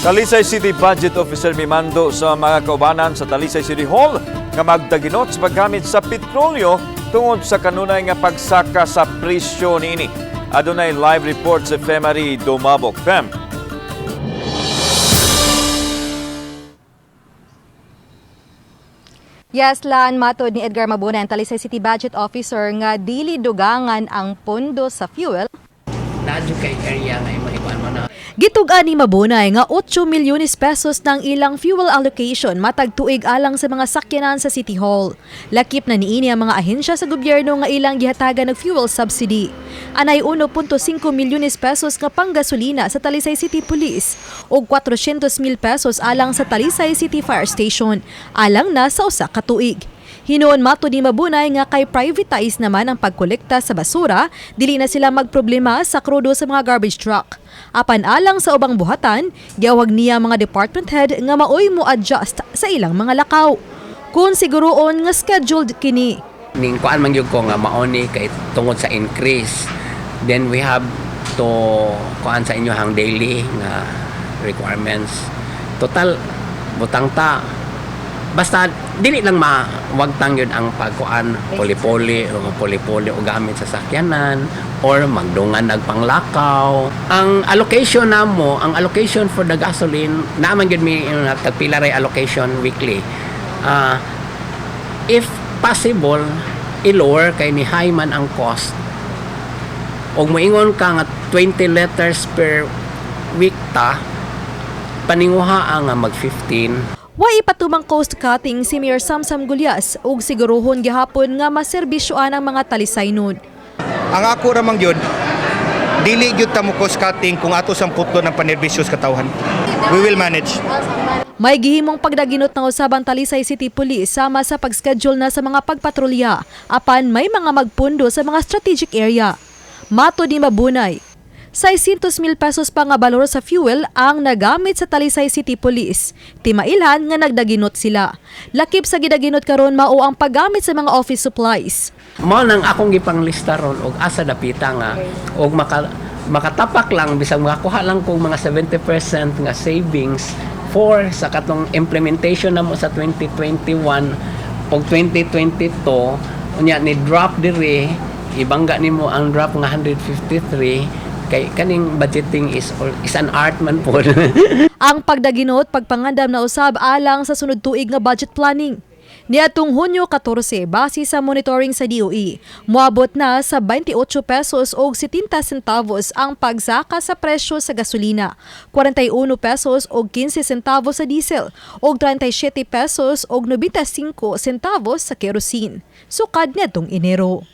Talisay City Budget Officer mimando sa mga kaubanan sa Talisay City Hall nga magdaginot sa paggamit sa petrolyo tungod sa kanunay nga pagsaka sa presyo niini. Adunay live report sa Femari Dumabok. Fem. Yes, Lan, matod ni Edgar Mabuna, ang Talisay City Budget Officer, nga dili dugangan ang pondo sa fuel. Nadyo kay area nga maiban mo na. Gitugan ni Mabunay nga 8 milyones pesos ng ilang fuel allocation matag tuig alang sa mga sakyanan sa City Hall. Lakip na niini ang mga ahensya sa gobyerno nga ilang gihatagan ng fuel subsidy. Anay 1.5 milyones pesos nga panggasolina sa Talisay City Police ug 400,000 pesos alang sa Talisay City Fire Station alang na sa usa ka tuig. Hinoon matod ni Mabunay nga kay privatize naman ang pagkolekta sa basura, dili na sila magproblema sa krudo sa mga garbage truck. Apan alang sa ubang buhatan, giawag niya mga department head nga maoy mo adjust sa ilang mga lakaw. Kung siguroon nga scheduled kini. Ning kuan man gyud ko nga maoni kay tungod sa increase. Then we have to kuan sa inyo hang daily nga requirements. Total butang ta basta dili lang mawagtang yun ang pagkuan poli-poli o gamit sa sakyanan or magdungan nagpanglakaw. Ang allocation namo, ang allocation for the gasoline naman gyud mi tagpila ray allocation weekly. If possible i-lower kay ni high man ang cost. Og moingon ka nga 20 liters per week ta paninguha nga mag 15. Wa ipatumang coast cutting si Mayor Samsam Gulyas ug siguruhon gihapon nga maserbisyoan ang mga talisaynon. Ang ako ramang yun, dili gyud ta mo cost cutting kung ato sang putlo ng panerbisyo sa katawhan. We will manage. May gihimong pagdaginot ng usabang Talisay City Police sama sa pag-schedule na sa mga pagpatrolya apan may mga magpundo sa mga strategic area. Matod ni Mabunay, 600,000 pesos pa nga balor sa fuel ang nagamit sa Talisay City Police. Timailhan nga nagdaginot sila. Lakip sa gidaginot karon mao ang paggamit sa mga office supplies. Mao nang akong gipanglista ron og asa dapita nga og makatapak lang bisag makakuha lang kog mga 70% nga savings for sa katong implementation namo sa 2021 og 2022 unya ni drop diri ibangga nimo ang drop nga 153 kay kaning budgeting is an art man po. Ang pagdaginot pagpangandam na usab alang sa sunod tuig nga budget planning. Niadtong Hunyo 14 base sa monitoring sa DOE, moabot na sa 28 pesos og 70 centavos ang pagsaka sa presyo sa gasolina, 41 pesos og 15 centavos sa diesel, og 37 pesos og 95 centavos sa kerosene. Sukad niadtong Enero.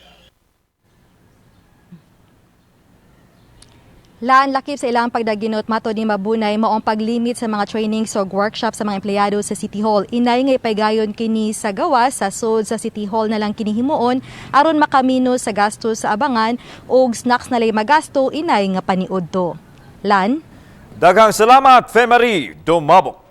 Laan lakip sa ilang pagdaginot matod ni Mabunay maong paglimit sa mga trainings o workshop sa mga empleyado sa City Hall. Inay nga ipaygayon kini sa gawas sa sud sa City Hall na lang kini himuon aron makamino sa gasto sa abangan og snacks na lay magasto inay nga paniudto. Lan? Daghang salamat, Femari Dumabok.